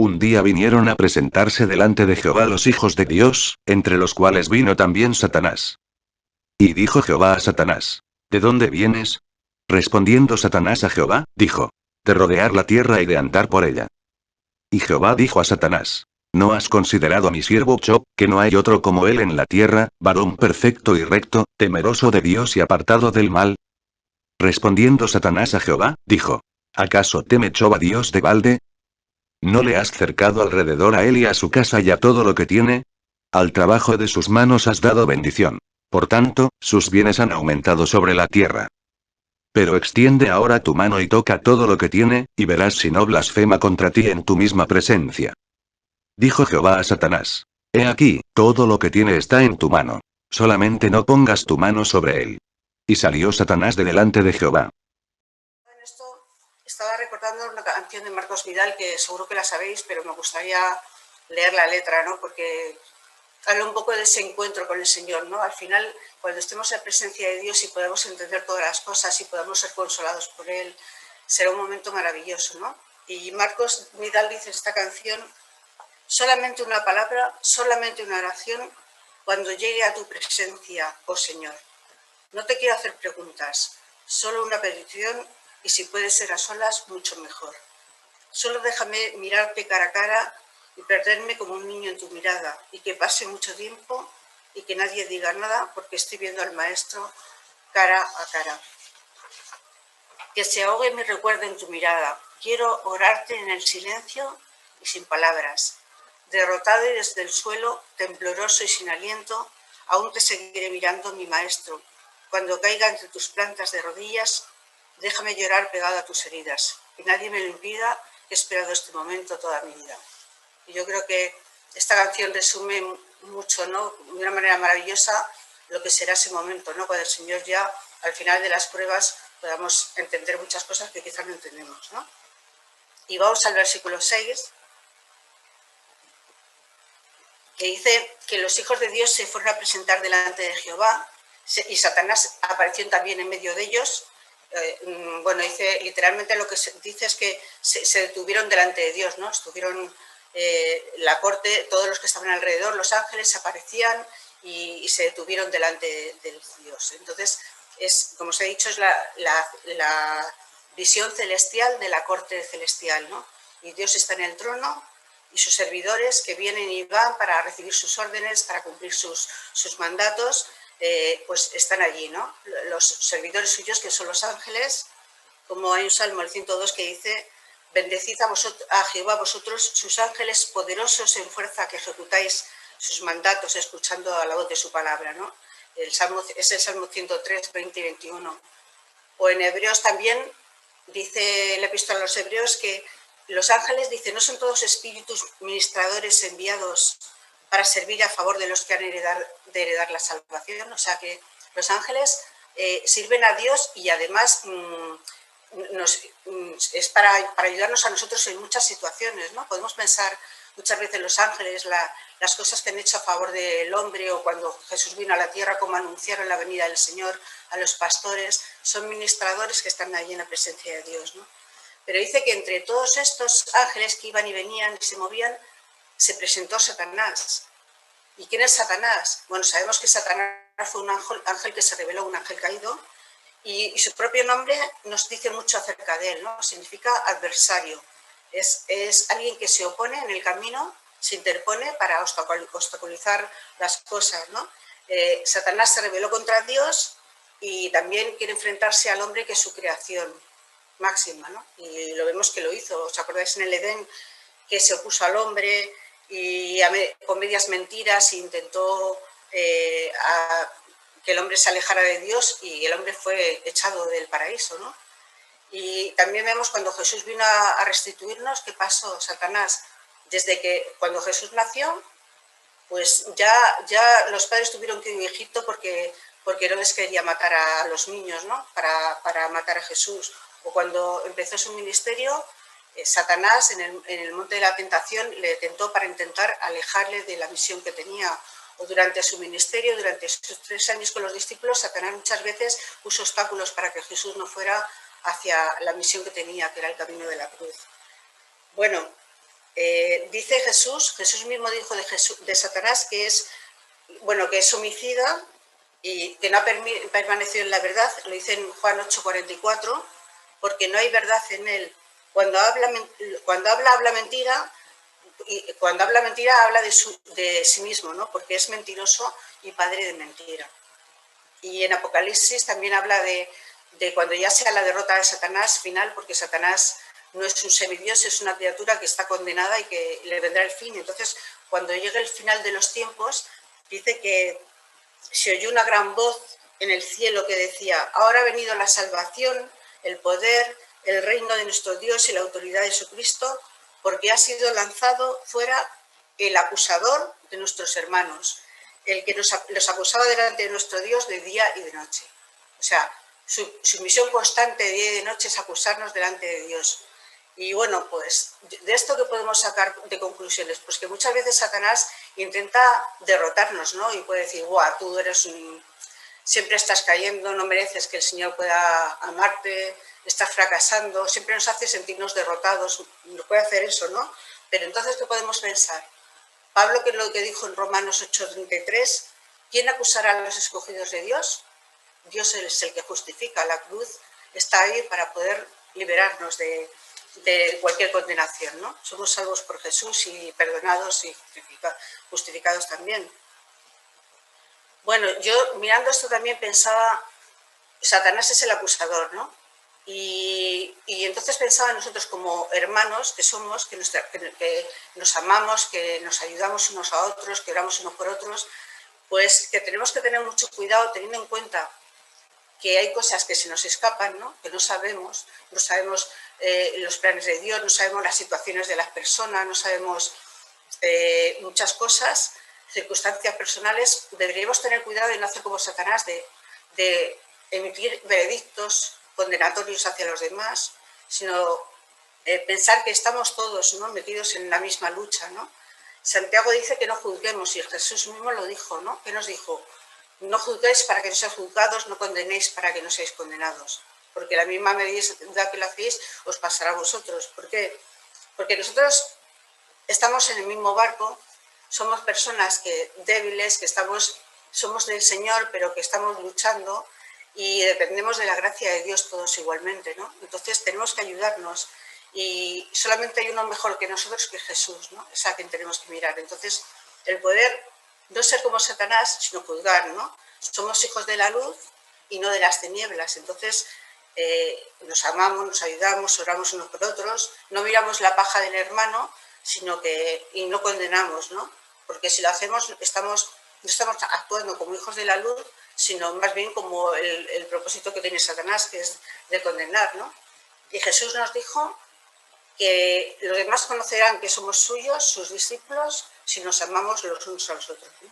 Un día vinieron a presentarse delante de Jehová los hijos de Dios, entre los cuales vino también Satanás. Y dijo Jehová a Satanás: ¿De dónde vienes? Respondiendo Satanás a Jehová, dijo: de rodear la tierra y de andar por ella. Y Jehová dijo a Satanás: ¿No has considerado a mi siervo Job, que no hay otro como él en la tierra, varón perfecto y recto, temeroso de Dios y apartado del mal? Respondiendo Satanás a Jehová, dijo: ¿Acaso teme Job a Dios de balde? ¿No le has cercado alrededor a él y a su casa y a todo lo que tiene? Al trabajo de sus manos has dado bendición. Por tanto, sus bienes han aumentado sobre la tierra. Pero extiende ahora tu mano y toca todo lo que tiene, y verás si no blasfema contra ti en tu misma presencia. Dijo Jehová a Satanás: He aquí, todo lo que tiene está en tu mano. Solamente no pongas tu mano sobre él. Y salió Satanás de delante de Jehová. En esto estaba recordando una canción de Marcos Vidal que seguro que la sabéis, pero me gustaría leer la letra, ¿no? Porque habla un poco de ese encuentro con el Señor, ¿no? Al final, cuando estemos en presencia de Dios y podamos entender todas las cosas y podamos ser consolados por Él, será un momento maravilloso, ¿no? Y Marcos Vidal dice en esta canción: solamente una palabra, solamente una oración, cuando llegue a tu presencia, oh Señor. No te quiero hacer preguntas, solo una petición, y si puede ser a solas, mucho mejor. Solo déjame mirarte cara a cara y perderme como un niño en tu mirada, y que pase mucho tiempo y que nadie diga nada, porque estoy viendo al Maestro cara a cara. Que se ahogue mi recuerdo en tu mirada. Quiero orarte en el silencio y sin palabras. Derrotado y desde el suelo, tembloroso y sin aliento, aún te seguiré mirando, mi Maestro. Cuando caiga entre tus plantas de rodillas, déjame llorar pegado a tus heridas. Que nadie me lo impida, he esperado este momento toda mi vida. Y yo creo que esta canción resume mucho, ¿no? De una manera maravillosa lo que será ese momento, ¿no? Cuando el Señor ya, al final de las pruebas, podamos entender muchas cosas que quizás no entendemos, ¿no? Y vamos al versículo 6, que dice que los hijos de Dios se fueron a presentar delante de Jehová, y Satanás apareció también en medio de ellos. Bueno, dice literalmente, lo que dice es que se detuvieron delante de Dios, ¿no? Estuvieron la corte, todos los que estaban alrededor, los ángeles aparecían y se detuvieron delante de Dios. Entonces, como os he dicho, es la visión celestial de la corte celestial, ¿no? Y Dios está en el trono, y sus servidores que vienen y van para recibir sus órdenes, para cumplir sus mandatos, pues están allí, ¿no? Los servidores suyos, que son los ángeles, como hay un salmo, el 102, que dice: bendecid a Jehová vosotros, sus ángeles poderosos en fuerza, que ejecutáis sus mandatos, escuchando a la voz de su palabra, ¿no? Es el Salmo 103, 20 y 21. O en Hebreos también dice el epístola a los Hebreos que los ángeles, dice, no son todos espíritus ministradores enviados para servir a favor de los que han de heredar la salvación. O sea que los ángeles sirven a Dios, y además es para ayudarnos a nosotros en muchas situaciones, ¿no? Podemos pensar muchas veces los ángeles, las cosas que han hecho a favor del hombre, o cuando Jesús vino a la tierra, como anunciaron la venida del Señor a los pastores, son ministradores que están allí en la presencia de Dios, ¿no? Pero dice que entre todos estos ángeles que iban y venían y se movían, se presentó Satanás. ¿Y quién es Satanás? Bueno, sabemos que Satanás fue un ángel que se reveló, un ángel caído, y su propio nombre nos dice mucho acerca de él, ¿no? Significa adversario. Es alguien que se opone en el camino, se interpone para obstaculizar las cosas, ¿no? Satanás se rebeló contra Dios y también quiere enfrentarse al hombre, que es su creación máxima, ¿no? Y lo vemos que lo hizo. ¿Os acordáis en el Edén, que se opuso al hombre y con medias mentiras intentó que el hombre se alejara de Dios, y el hombre fue echado del paraíso, ¿no? Y también vemos cuando Jesús vino a restituirnos, ¿qué pasó? Satanás, desde que cuando Jesús nació, pues ya los padres tuvieron que ir a Egipto porque Herodes quería matar a los niños, ¿no? Para matar a Jesús. O cuando empezó su ministerio, Satanás en el monte de la tentación le tentó para intentar alejarle de la misión que tenía. O durante su ministerio, durante sus 3 años con los discípulos, Satanás muchas veces puso obstáculos para que Jesús no fuera hacia la misión que tenía, que era el camino de la cruz. Bueno, dice Jesús mismo dijo de Satanás que es, bueno, que es homicida y que no ha permanecido en la verdad, lo dice en Juan 8:44, porque no hay verdad en él. Cuando habla mentira, y cuando habla mentira habla de sí mismo, ¿no? Porque es mentiroso y padre de mentira. Y en Apocalipsis también habla de cuando ya sea la derrota de Satanás final, porque Satanás no es un semidios, es una criatura que está condenada y que le vendrá el fin. Entonces, cuando llegue el final de los tiempos, dice que se oyó una gran voz en el cielo que decía: ahora ha venido la salvación, el poder, el reino de nuestro Dios y la autoridad de Jesucristo, porque ha sido lanzado fuera el acusador de nuestros hermanos, el que los acusaba delante de nuestro Dios de día y de noche. O sea, su misión constante de día y de noche es acusarnos delante de Dios. Y bueno, pues de esto que podemos sacar de conclusiones, pues que muchas veces Satanás intenta derrotarnos, ¿no? Y puede decir: guau, tú siempre estás cayendo, no mereces que el Señor pueda amarte, estás fracasando, siempre nos hace sentirnos derrotados, nos puede hacer eso, ¿no? Pero entonces, ¿qué podemos pensar? Pablo, que es lo que dijo en Romanos 8:33, ¿quién acusará a los escogidos de Dios? Dios es el que justifica. La cruz está ahí para poder liberarnos de cualquier condenación, ¿no? Somos salvos por Jesús y perdonados y justificados también. Bueno, yo mirando esto también pensaba, Satanás es el acusador, ¿no? Y entonces pensaba en nosotros como hermanos que somos, que nos amamos, que nos ayudamos unos a otros, que oramos unos por otros, pues que tenemos que tener mucho cuidado teniendo en cuenta que hay cosas que se nos escapan, ¿no? Que no sabemos los planes de Dios, no sabemos las situaciones de las personas, no sabemos muchas cosas, circunstancias personales. Deberíamos tener cuidado de no hacer como Satanás, de emitir veredictos condenatorios hacia los demás, sino pensar que estamos todos, ¿no?, metidos en la misma lucha, ¿no? Santiago dice que no juzguemos, y Jesús mismo lo dijo, ¿no? ¿Qué nos dijo? No juzguéis para que no seáis juzgados, no condenéis para que no seáis condenados, porque la misma medida que lo hacéis os pasará a vosotros. ¿Por qué? Porque nosotros estamos en el mismo barco, somos personas débiles, que somos del Señor, pero que estamos luchando y dependemos de la gracia de Dios todos igualmente, ¿no? Entonces tenemos que ayudarnos, y solamente hay uno mejor que nosotros, que es Jesús, ¿no? Es a quien tenemos que mirar. Entonces, el poder no ser como Satanás, sino juzgar, ¿no? Somos hijos de la luz y no de las tinieblas. Entonces, nos amamos, nos ayudamos, oramos unos por otros, no miramos la paja del hermano, y no condenamos, ¿no? Porque si lo hacemos, no estamos actuando como hijos de la luz, sino más bien como el propósito que tiene Satanás, que es de condenar, ¿no? Y Jesús nos dijo que los demás conocerán que somos suyos, sus discípulos, si nos amamos los unos a los otros, ¿no?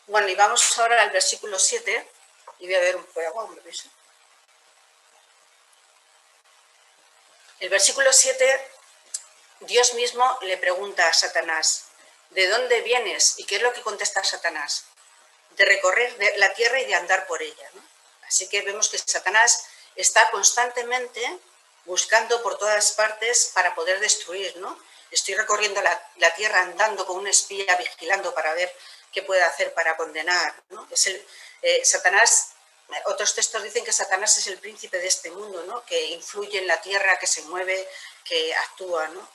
Bueno, y vamos ahora al versículo 7, y voy a ver un poco de agua, un beso. El versículo 7, Dios mismo le pregunta a Satanás: ¿de dónde vienes? ¿Y qué es lo que contesta Satanás? De recorrer la tierra y de andar por ella, ¿no? Así que vemos que Satanás está constantemente buscando por todas partes para poder destruir, ¿no? Estoy recorriendo la tierra, andando con un espía, vigilando para ver qué puede hacer para condenar, ¿no? Satanás, otros textos dicen que Satanás es el príncipe de este mundo, ¿no? Que influye en la tierra, que se mueve, que actúa, ¿no?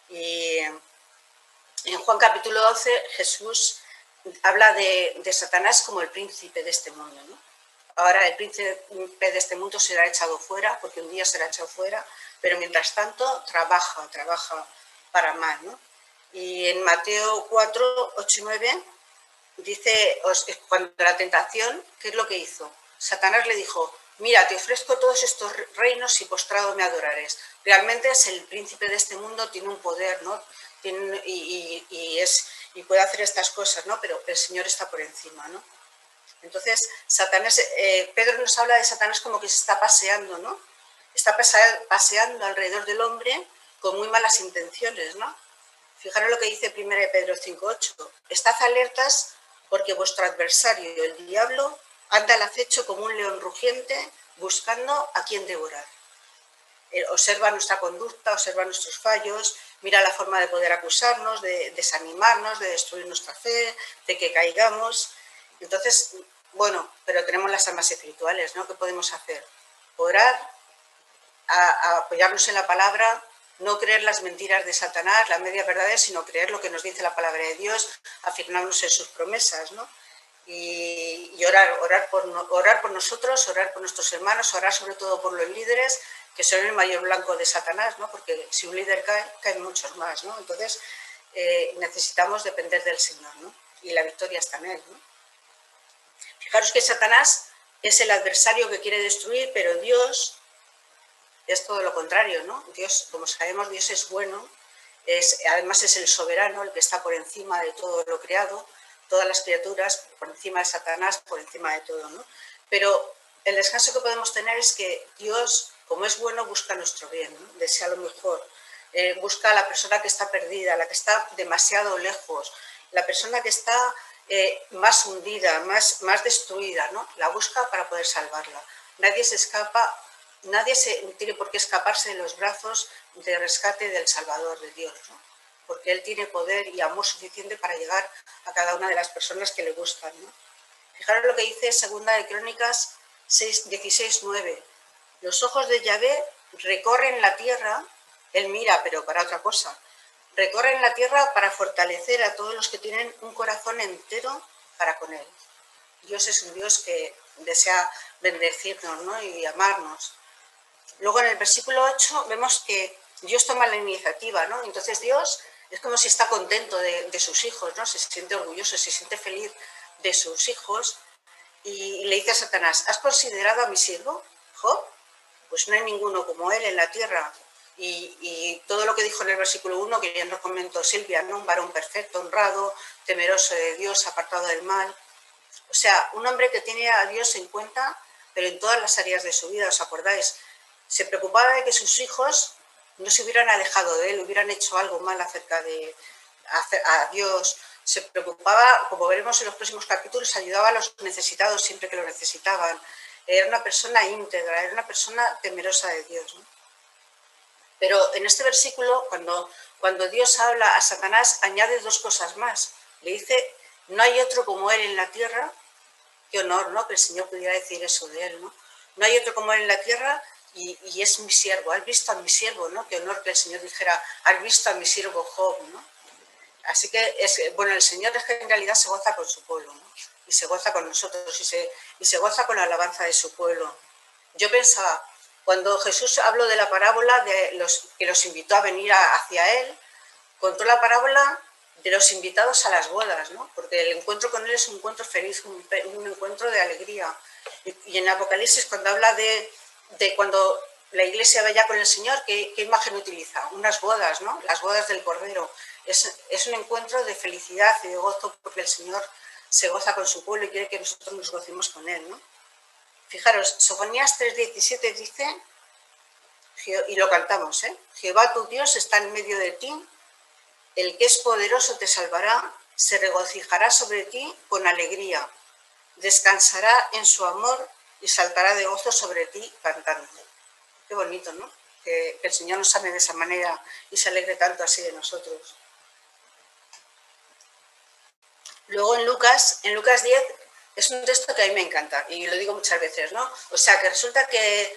Y en Juan capítulo 12, Jesús habla de Satanás como el príncipe de este mundo, ¿no? Ahora el príncipe de este mundo será echado fuera, porque un día será echado fuera, pero mientras tanto trabaja para mal, ¿no? Y en Mateo 4, 8 y 9 dice, cuando la tentación, ¿qué es lo que hizo? Satanás le dijo: mira, te ofrezco todos estos reinos y postrado me adorarás. Realmente es el príncipe de este mundo, tiene un poder, ¿no? Y puede hacer estas cosas, ¿no? Pero el Señor está por encima, ¿no? Entonces, Satanás, Pedro nos habla de Satanás como que se está paseando, ¿no? Está paseando alrededor del hombre con muy malas intenciones, ¿no? Fijaros lo que dice 1 Pedro 5:8. Estad alertas, porque vuestro adversario, el diablo, anda al acecho como un león rugiente, buscando a quien devorar. Observa nuestra conducta, observa nuestros fallos, mira la forma de poder acusarnos, de desanimarnos, de destruir nuestra fe, de que caigamos. Entonces, bueno, pero tenemos las armas espirituales, ¿no? ¿Qué podemos hacer? Orar, a apoyarnos en la palabra, no creer las mentiras de Satanás, las medias verdades, sino creer lo que nos dice la palabra de Dios, afirmarnos en sus promesas, ¿no? Y orar por nosotros, orar por nuestros hermanos, orar sobre todo por los líderes, que son el mayor blanco de Satanás, ¿no? Porque si un líder cae, caen muchos más, ¿no? Entonces, necesitamos depender del Señor, ¿no? Y la victoria está en Él, ¿no? Fijaros que Satanás es el adversario que quiere destruir, pero Dios es todo lo contrario, ¿no? Dios, como sabemos, Dios es bueno, además es el soberano, el que está por encima de todo lo creado, todas las criaturas, por encima de Satanás, por encima de todo, ¿no? Pero el descanso que podemos tener es que Dios, como es bueno, busca nuestro bien, ¿no? Desea lo mejor, busca a la persona que está perdida, la que está demasiado lejos, la persona que está más hundida, más destruida, ¿no? La busca para poder salvarla. Nadie se escapa. Nadie tiene por qué escaparse de los brazos de rescate del Salvador, de Dios, ¿no? Porque Él tiene poder y amor suficiente para llegar a cada una de las personas que le gustan, ¿no? Fijaros lo que dice Segunda de Crónicas 16:9. Los ojos de Yahvé recorren la tierra, Él mira, pero para otra cosa, recorren la tierra para fortalecer a todos los que tienen un corazón entero para con Él. Dios es un Dios que desea bendecirnos, ¿no? Y amarnos. Luego en el versículo 8 vemos que Dios toma la iniciativa, ¿no? Entonces Dios es como si está contento de sus hijos, ¿no? Se siente orgulloso, se siente feliz de sus hijos y le dice a Satanás, ¿has considerado a mi siervo, Job? Pues no hay ninguno como él en la tierra. Y todo lo que dijo en el versículo 1, que ya nos comentó Silvia, ¿no? Un varón perfecto, honrado, temeroso de Dios, apartado del mal. O sea, un hombre que tiene a Dios en cuenta, pero en todas las áreas de su vida, ¿os acordáis? Se preocupaba de que sus hijos no se hubieran alejado de él, hubieran hecho algo mal acerca de a Dios. Se preocupaba, como veremos en los próximos capítulos, ayudaba a los necesitados siempre que lo necesitaban. Era una persona íntegra, era una persona temerosa de Dios, ¿no? Pero en este versículo, cuando Dios habla a Satanás, añade dos cosas más. Le dice, no hay otro como él en la tierra. Qué honor, ¿no? Que el Señor pudiera decir eso de él, ¿no? No hay otro como él en la tierra y es mi siervo. Has visto a mi siervo, ¿no? Qué honor que el Señor dijera, has visto a mi siervo Job, ¿no? Así que, bueno, el Señor es que en realidad se goza con su pueblo, ¿no? Y se goza con nosotros y se goza con la alabanza de su pueblo. Yo pensaba, cuando Jesús habló de la parábola que los invitó a venir hacia él, contó la parábola de los invitados a las bodas, ¿no? Porque el encuentro con él es un encuentro feliz, un encuentro de alegría. Y en Apocalipsis, cuando habla de cuando la iglesia vaya con el Señor, ¿qué imagen utiliza? Unas bodas, ¿no? Las bodas del Cordero. Es un encuentro de felicidad y de gozo porque el Señor se goza con su pueblo y quiere que nosotros nos gocemos con él, ¿no? Fijaros, Sofonías 3:17 dice, y lo cantamos, Jehová tu Dios está en medio de ti, el que es poderoso te salvará, se regocijará sobre ti con alegría, descansará en su amor y saltará de gozo sobre ti cantando. Qué bonito, ¿no? Que el Señor nos ame de esa manera y se alegre tanto así de nosotros. Luego en Lucas 10 es un texto que a mí me encanta y lo digo muchas veces, ¿no? O sea, que resulta que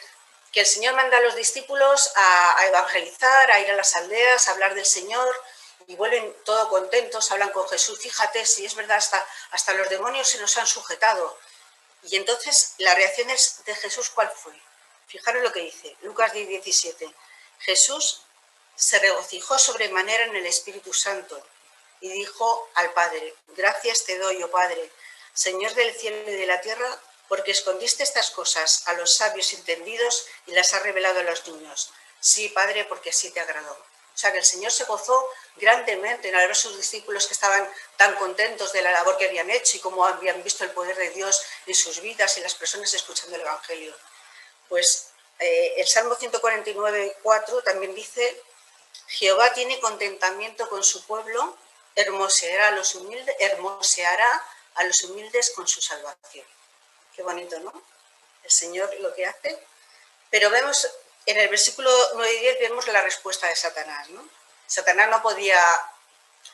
el Señor manda a los discípulos a evangelizar, a ir a las aldeas, a hablar del Señor y vuelven todos contentos, hablan con Jesús. Fíjate, si es verdad, hasta los demonios se nos han sujetado. Y entonces la reacción de Jesús, ¿cuál fue? Fijaros lo que dice, Lucas 10:17. Jesús se regocijó sobremanera en el Espíritu Santo y dijo al Padre, gracias te doy, oh Padre, Señor del cielo y de la tierra, porque escondiste estas cosas a los sabios entendidos y las has revelado a los niños. Sí, Padre, porque así te agradó. O sea, que el Señor se gozó grandemente en ver a sus discípulos que estaban tan contentos de la labor que habían hecho y cómo habían visto el poder de Dios en sus vidas y las personas escuchando el Evangelio. Pues el Salmo 149:4 también dice, Jehová tiene contentamiento con su pueblo, hermoseará a los humildes con su salvación. Qué bonito, ¿no? El Señor lo que hace. Pero vemos en el versículo 9 y 10 vemos la respuesta de Satanás, ¿no? Satanás no podía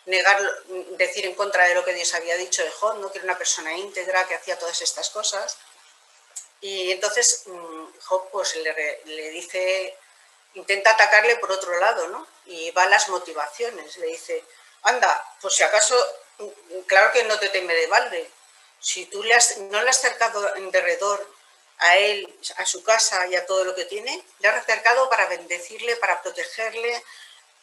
negar, decir en contra de lo que Dios había dicho de Job, ¿no? Que era una persona íntegra, que hacía todas estas cosas. Y entonces Job pues, le dice, intenta atacarle por otro lado, ¿no? Y va a las motivaciones. Le dice, anda, pues si acaso, claro que no te teme de balde. Si tú no le has acercado en derredor a él, a su casa y a todo lo que tiene, le has acercado para bendecirle, para protegerle,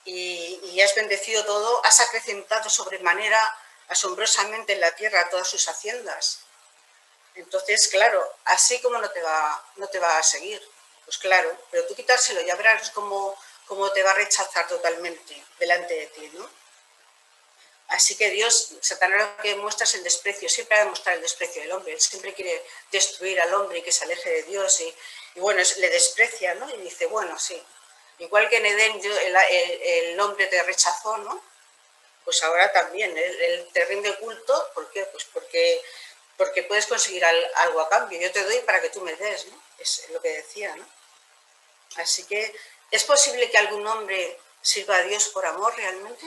y has bendecido todo, has acrecentado sobremanera asombrosamente en la tierra todas sus haciendas. Entonces, claro, así como no te va a seguir, pues claro, pero tú quitárselo, ya verás cómo te va a rechazar totalmente delante de ti, ¿no? Así que Dios, Satanás lo que muestra es el desprecio, siempre va a demostrar el desprecio del hombre, él siempre quiere destruir al hombre y que se aleje de Dios y bueno, le desprecia, ¿no? Y dice, bueno, sí, igual que en Edén el hombre te rechazó, ¿no? Pues ahora también, él te rinde culto, ¿por qué? Pues porque puedes conseguir algo a cambio, yo te doy para que tú me des, ¿no? Es lo que decía, ¿no? Así que, ¿es posible que algún hombre sirva a Dios por amor realmente?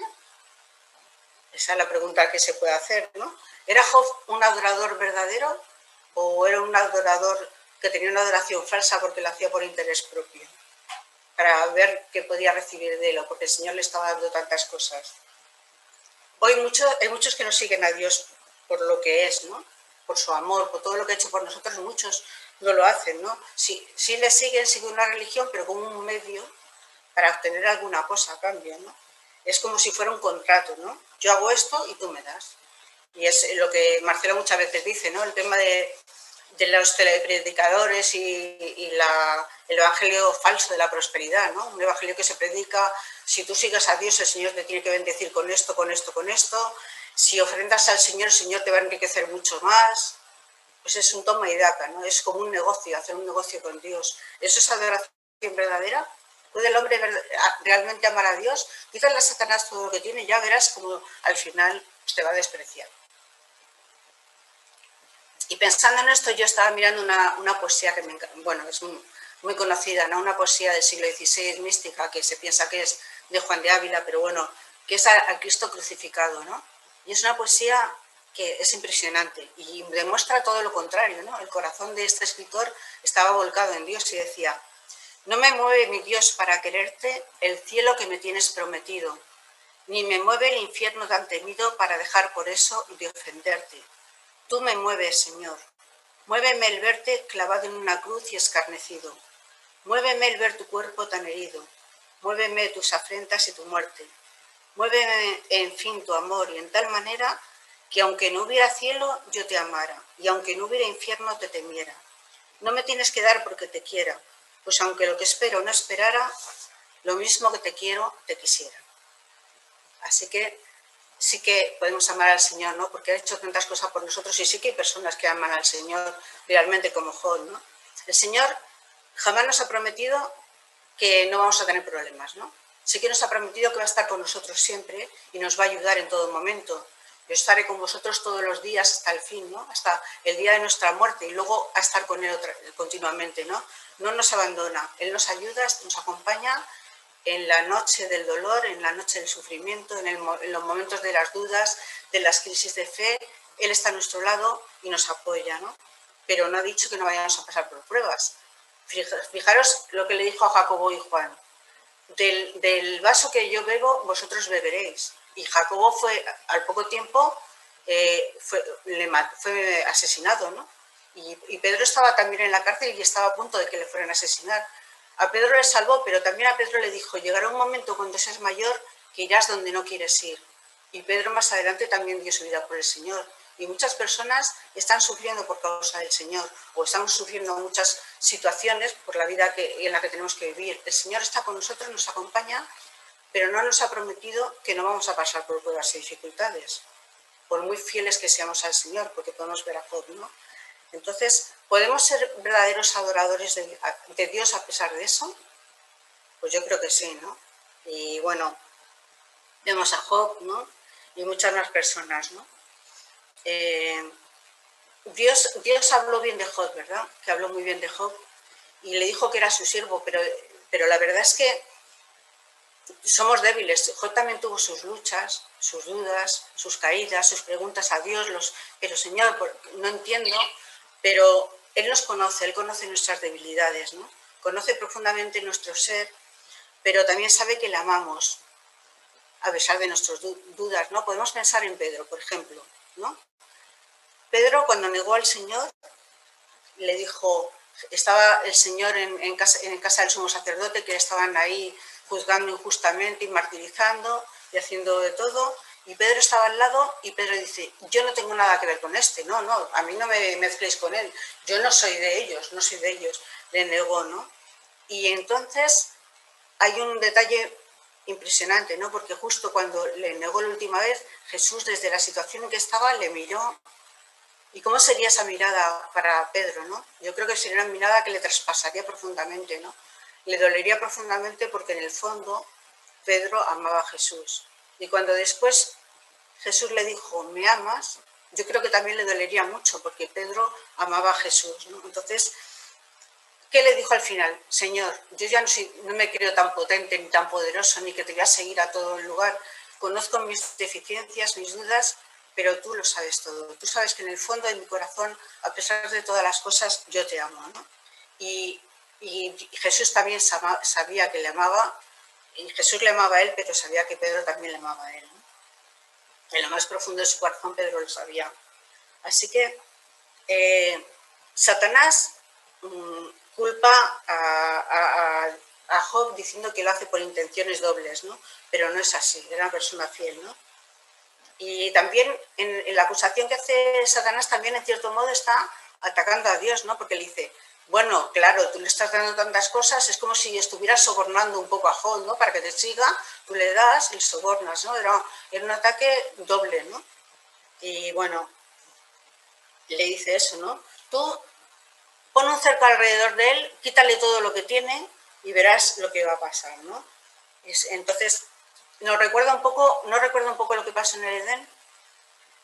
Esa es la pregunta que se puede hacer, ¿no? ¿Era Job un adorador verdadero o era un adorador que tenía una adoración falsa porque lo hacía por interés propio? Para ver qué podía recibir de él o porque el Señor le estaba dando tantas cosas. Hoy hay muchos que no siguen a Dios por lo que es, ¿no? Por su amor, por todo lo que ha hecho por nosotros, muchos no lo hacen, ¿no? Sí le siguen una religión, pero como un medio para obtener alguna cosa a cambio, ¿no? Es como si fuera un contrato, ¿no? Yo hago esto y tú me das. Y es lo que Marcelo muchas veces dice, ¿no? El tema de los telepredicadores y el evangelio falso de la prosperidad, ¿no? Un evangelio que se predica, si tú sigues a Dios, el Señor te tiene que bendecir con esto, con esto, con esto. Si ofrendas al Señor, el Señor te va a enriquecer mucho más. Pues es un toma y daca, ¿no? Es como un negocio, hacer un negocio con Dios. ¿Eso es adoración verdadera? ¿Puede el hombre realmente amar a Dios? Quítale a Satanás todo lo que tiene, ya verás como al final te va a despreciar. Y pensando en esto, yo estaba mirando una poesía que es muy conocida, ¿no? Una poesía del siglo XVI, mística, que se piensa que es de Juan de Ávila, pero bueno, que es al Cristo crucificado, ¿no? Y es una poesía que es impresionante y demuestra todo lo contrario, ¿no? El corazón de este escritor estaba volcado en Dios y decía, no me mueve mi Dios para quererte el cielo que me tienes prometido, ni me mueve el infierno tan temido para dejar por eso de ofenderte. Tú me mueves, Señor. Muéveme el verte clavado en una cruz y escarnecido. Muéveme el ver tu cuerpo tan herido. Muéveme tus afrentas y tu muerte. Muéveme, en fin, tu amor y en tal manera que aunque no hubiera cielo, yo te amara, y aunque no hubiera infierno, te temiera. No me tienes que dar porque te quiera, pues aunque lo que espero no esperara, lo mismo que te quiero, te quisiera. Así que sí que podemos amar al Señor, ¿no? Porque ha hecho tantas cosas por nosotros y sí que hay personas que aman al Señor realmente como Job, ¿no? El Señor jamás nos ha prometido que no vamos a tener problemas, ¿no? Sí que nos ha prometido que va a estar con nosotros siempre y nos va a ayudar en todo momento. Yo estaré con vosotros todos los días hasta el fin, ¿no? Hasta el día de nuestra muerte y luego a estar con Él continuamente, ¿no? No nos abandona, Él nos ayuda, nos acompaña en la noche del dolor, en la noche del sufrimiento, en los momentos de las dudas, de las crisis de fe. Él está a nuestro lado y nos apoya, ¿no? Pero no ha dicho que no vayamos a pasar por pruebas. Fijaros lo que le dijo a Jacobo y Juan. Del vaso que yo bebo, vosotros beberéis. Y Jacobo al poco tiempo, fue asesinado, ¿no? Y Pedro estaba también en la cárcel y estaba a punto de que le fueran a asesinar. A Pedro le salvó, pero también a Pedro le dijo, llegará un momento cuando seas mayor que irás donde no quieres ir. Y Pedro más adelante también dio su vida por el Señor. Y muchas personas están sufriendo por causa del Señor o estamos sufriendo muchas situaciones por la vida en la que tenemos que vivir. El Señor está con nosotros, nos acompaña, pero no nos ha prometido que no vamos a pasar por pruebas y dificultades, por muy fieles que seamos al Señor, porque podemos ver a Job, ¿no? Entonces, ¿podemos ser verdaderos adoradores de Dios a pesar de eso? Pues yo creo que sí, ¿no? Y bueno, vemos a Job, ¿no? Y muchas más personas, ¿no? Dios habló bien de Job, ¿verdad? Que habló muy bien de Job y le dijo que era su siervo, pero pero la verdad es que somos débiles. Job también tuvo sus luchas, sus dudas, sus caídas, sus preguntas a Dios, pero Señor, no entiendo, pero Él nos conoce, Él conoce nuestras debilidades, ¿no? Conoce profundamente nuestro ser, pero también sabe que le amamos, a pesar de nuestras dudas, ¿no? Podemos pensar en Pedro, por ejemplo, ¿no? Pedro, cuando negó al Señor, le dijo, estaba el Señor en casa del sumo sacerdote, que estaban ahí juzgando injustamente y martirizando y haciendo de todo, y Pedro estaba al lado y Pedro dice, yo no tengo nada que ver con este, no, a mí no me mezcléis con él, yo no soy de ellos, le negó, ¿no? Y entonces hay un detalle impresionante, ¿no? Porque justo cuando le negó la última vez, Jesús desde la situación en que estaba le miró. ¿Y cómo sería esa mirada para Pedro, no? Yo creo que sería una mirada que le traspasaría profundamente, ¿no? Le dolería profundamente porque en el fondo Pedro amaba a Jesús. Y cuando después Jesús le dijo, ¿me amas? Yo creo que también le dolería mucho porque Pedro amaba a Jesús, ¿no? Entonces, ¿qué le dijo al final? Señor, yo ya no me creo tan potente ni tan poderoso, ni que te voy a seguir a todo el lugar. Conozco mis deficiencias, mis dudas, pero tú lo sabes todo. Tú sabes que en el fondo de mi corazón, a pesar de todas las cosas, yo te amo, ¿no? Y Jesús también sabía que le amaba, y Jesús le amaba a él, pero sabía que Pedro también le amaba a él, ¿no? En lo más profundo de su corazón Pedro lo sabía. Así que Satanás culpa a Job diciendo que lo hace por intenciones dobles, ¿no? Pero no es así, era una persona fiel, ¿no? Y también en la acusación que hace Satanás también en cierto modo está atacando a Dios, ¿no? Porque le dice, bueno, claro, tú le estás dando tantas cosas, es como si estuvieras sobornando un poco a Job, ¿no? Para que te siga, tú le das y le sobornas, ¿no? Era un ataque doble, ¿no? Y bueno, le dice eso, ¿no? Tú pon un cerco alrededor de él, quítale todo lo que tiene y verás lo que va a pasar, ¿no? Entonces, no recuerda un poco lo que pasó en el Edén,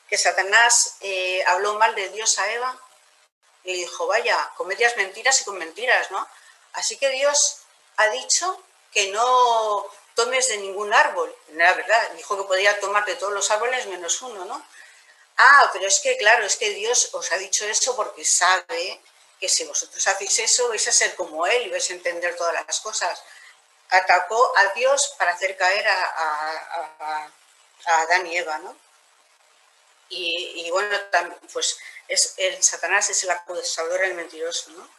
que Satanás habló mal de Dios a Eva y le dijo, vaya, comedias mentiras y con mentiras, ¿no? Así que Dios ha dicho que no tomes de ningún árbol. No era verdad, dijo que podía tomar de todos los árboles menos uno, ¿no? Ah, pero es que, claro, es que Dios os ha dicho eso porque sabe que si vosotros hacéis eso vais a ser como Él y vais a entender todas las cosas. Atacó a Dios para hacer caer a Adán y Eva, ¿no? Y bueno, pues el Satanás es el acusador, el mentiroso, ¿no?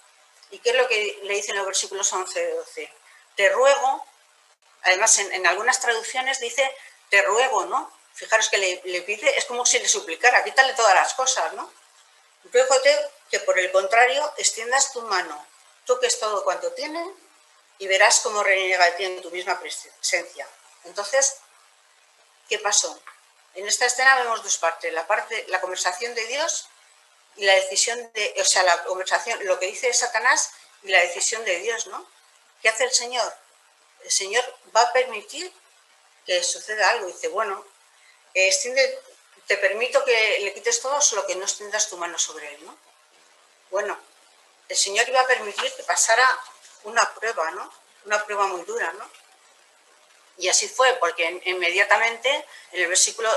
¿Y qué es lo que le dice en los versículos 11 y 12? Te ruego, además en algunas traducciones dice, te ruego, ¿no? Fijaros que le pide, es como si le suplicara, quítale todas las cosas, ¿no? Ruégote que por el contrario extiendas tu mano, toques todo cuanto tiene y verás cómo reniega de ti en tu misma presencia. Entonces, ¿qué pasó? En esta escena vemos dos partes, la conversación de Dios y la decisión de, o sea, la conversación, lo que dice Satanás y la decisión de Dios, ¿no? ¿Qué hace el Señor? El Señor va a permitir que suceda algo. Dice, bueno, te permito que le quites todo, solo que no extiendas tu mano sobre él, ¿no? Bueno, el Señor iba a permitir que pasara una prueba, ¿no? Una prueba muy dura, ¿no? Y así fue, porque inmediatamente en el versículo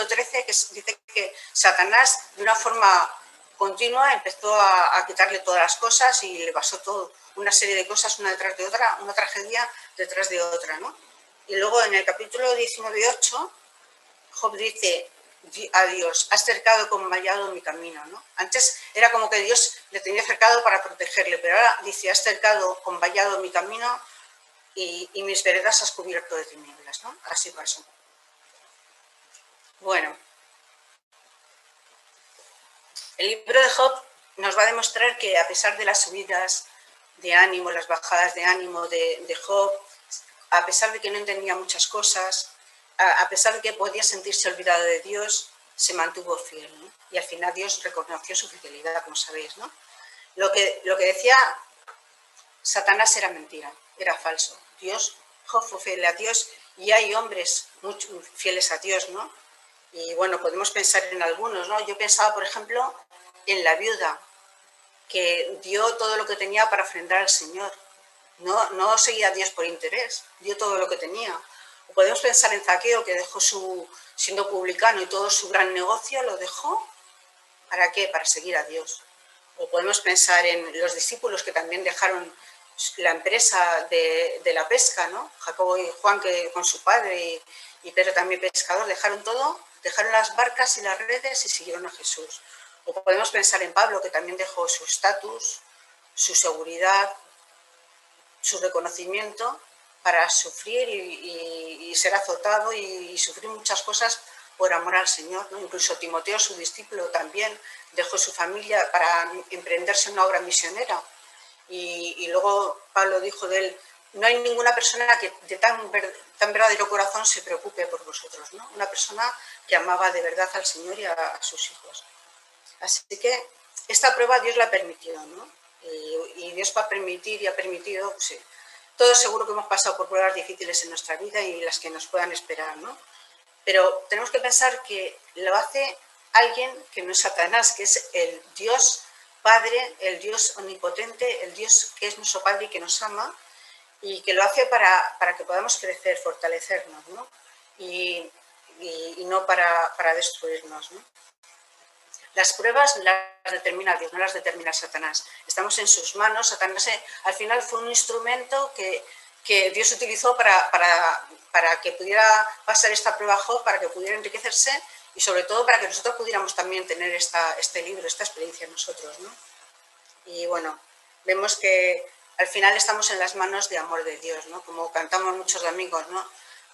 13 que dice que Satanás de una forma continua empezó a quitarle todas las cosas y le pasó todo, una serie de cosas una detrás de otra, una tragedia detrás de otra, ¿no? Y luego en el capítulo 19:8 Job dice a Dios, has cercado con vallado mi camino, ¿no? Antes era como que Dios le tenía cercado para protegerle, pero ahora dice, has cercado con vallado mi camino y mis veredas has cubierto de tinieblas, ¿no? Así pasó. Bueno, el libro de Job nos va a demostrar que a pesar de las subidas de ánimo, las bajadas de ánimo de Job, a pesar de que no entendía muchas cosas, a pesar de que podía sentirse olvidado de Dios, se mantuvo fiel, ¿no? Y al final Dios reconoció su fidelidad, como sabéis, ¿no? Lo que decía Satanás era mentira, era falso. Job fue fiel a Dios y hay hombres muy fieles a Dios, ¿no? Y bueno, podemos pensar en algunos, ¿no? Yo pensaba, por ejemplo, en la viuda, que dio todo lo que tenía para ofrendar al Señor. no seguía a Dios por interés, dio todo lo que tenía. O podemos pensar en Zaqueo, que dejó siendo publicano y todo su gran negocio, lo dejó, ¿para qué? Para seguir a Dios. O podemos pensar en los discípulos que también dejaron la empresa de la pesca, ¿no? Jacobo y Juan, que con su padre, y Pedro también pescador, dejaron todo, dejaron las barcas y las redes y siguieron a Jesús. O podemos pensar en Pablo, que también dejó su estatus, su seguridad, su reconocimiento para sufrir y ser azotado y sufrir muchas cosas por amor al Señor, ¿no? Incluso Timoteo, su discípulo, también dejó su familia para emprenderse en una obra misionera. Y luego Pablo dijo de él: no hay ninguna persona que de tan verdadero corazón se preocupe por vosotros, ¿no? Una persona que amaba de verdad al Señor y a sus hijos. Así que esta prueba Dios la ha permitido, ¿no? Y Dios va a permitir y ha permitido, pues sí, todos seguro que hemos pasado por pruebas difíciles en nuestra vida y las que nos puedan esperar, ¿no? Pero tenemos que pensar que lo hace alguien que no es Satanás, que es el Dios Padre, el Dios omnipotente, el Dios que es nuestro Padre y que nos ama, y que lo hace para que podamos crecer, fortalecernos, ¿no? Y no para destruirnos, ¿no? Las pruebas las determina Dios, no las determina Satanás. Estamos en sus manos. Satanás al final fue un instrumento que Dios utilizó para que pudiera pasar esta prueba a Job, para que pudiera enriquecerse y sobre todo para que nosotros pudiéramos también tener este libro, esta experiencia nosotros, ¿no? Y bueno, vemos que al final estamos en las manos de amor de Dios, ¿no? Como cantamos muchos amigos, ¿no?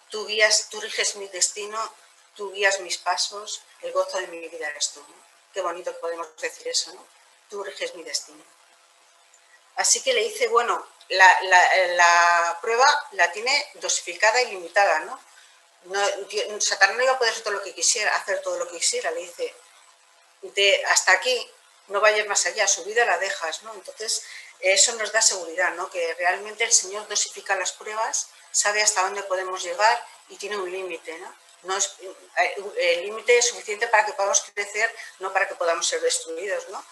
Tú riges mi destino, tú guías mis pasos, el gozo de mi vida eres tú, ¿no? Qué bonito que podemos decir eso, ¿no? Tú riges mi destino. Así que le dice, bueno, la prueba la tiene dosificada y limitada, ¿no? Satanás no iba a poder hacer todo lo que quisiera, le dice, hasta aquí, no vayas más allá, su vida la dejas, ¿no? Entonces, eso nos da seguridad, ¿no? Que realmente el Señor dosifica las pruebas, sabe hasta dónde podemos llegar y tiene un límite, ¿no? No es, el límite es suficiente para que podamos crecer, no para que podamos ser destruidos, ¿no?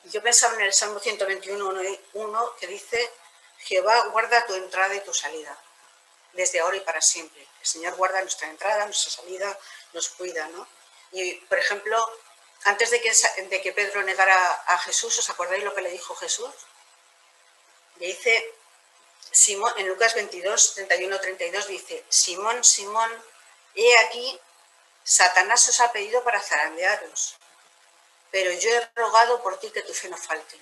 Yo pensaba en el Salmo 121:1 que dice: Jehová guarda tu entrada y tu salida, desde ahora y para siempre. El Señor guarda nuestra entrada, nuestra salida, nos cuida, ¿no? Y, por ejemplo, antes de que Pedro negara a Jesús, ¿os acordáis lo que le dijo Jesús? Le dice, Simón, en Lucas 22, 31, 32, dice: Simón, Simón, he aquí, Satanás os ha pedido para zarandearos, pero yo he rogado por ti que tu fe no falte.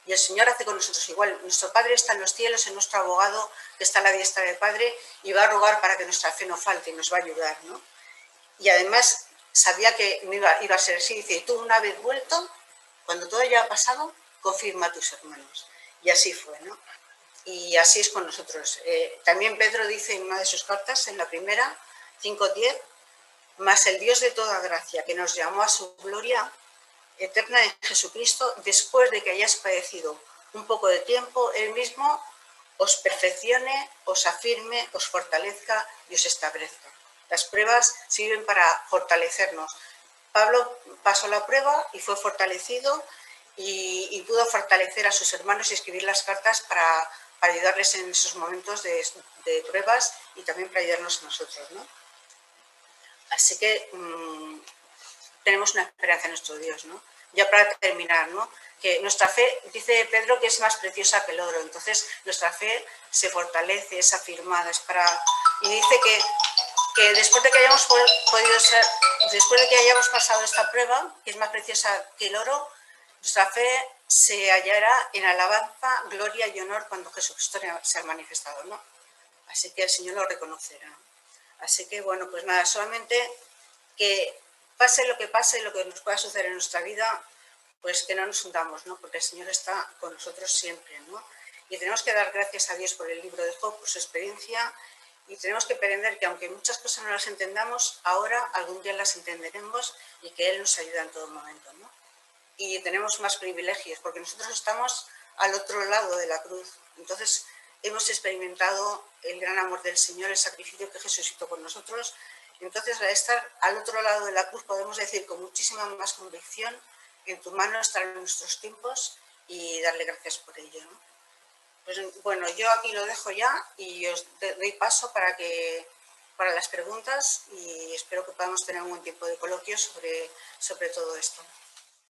Y el Señor hace con nosotros igual. Nuestro Padre está en los cielos, es nuestro abogado que está a la diestra del Padre y va a rogar para que nuestra fe no falte y nos va a ayudar, ¿no? Y además sabía que no iba a ser así. Dice, y tú una vez vuelto, cuando todo ya ha pasado, confirma a tus hermanos. Y así fue, ¿no? Y así es con nosotros. También Pedro dice en una de sus cartas, en la primera, 5:10, mas el Dios de toda gracia, que nos llamó a su gloria eterna en Jesucristo, después de que hayáis padecido un poco de tiempo, Él mismo os perfeccione, os afirme, os fortalezca y os establezca. Las pruebas sirven para fortalecernos. Pablo pasó la prueba y fue fortalecido y pudo fortalecer a sus hermanos y escribir las cartas para ayudarles en esos momentos de pruebas y también para ayudarnos a nosotros, ¿no? Así que tenemos una esperanza en nuestro Dios, ¿no? Ya para terminar, ¿no? Que nuestra fe, dice Pedro, que es más preciosa que el oro. Entonces, nuestra fe se fortalece, es afirmada, es para... Y dice que después de que hayamos podido ser, después de que hayamos pasado esta prueba, que es más preciosa que el oro, nuestra fe se hallará en alabanza, gloria y honor cuando Jesucristo se ha manifestado, ¿no? Así que el Señor lo reconocerá. Así que, bueno, pues nada, solamente que pase lo que nos pueda suceder en nuestra vida, pues que no nos hundamos, ¿no? Porque el Señor está con nosotros siempre, ¿no? Y tenemos que dar gracias a Dios por el libro de Job, por su experiencia, y tenemos que aprender que aunque muchas cosas no las entendamos, ahora algún día las entenderemos y que Él nos ayuda en todo momento, ¿no? Y tenemos más privilegios, porque nosotros estamos al otro lado de la cruz. Entonces, hemos experimentado el gran amor del Señor, el sacrificio que Jesús hizo por nosotros. Entonces, al estar al otro lado de la cruz, podemos decir con muchísima más convicción: en tu mano están nuestros tiempos, y darle gracias por ello, ¿no? Pues bueno, yo aquí lo dejo ya y os doy paso para las preguntas y espero que podamos tener un buen tiempo de coloquio sobre todo esto.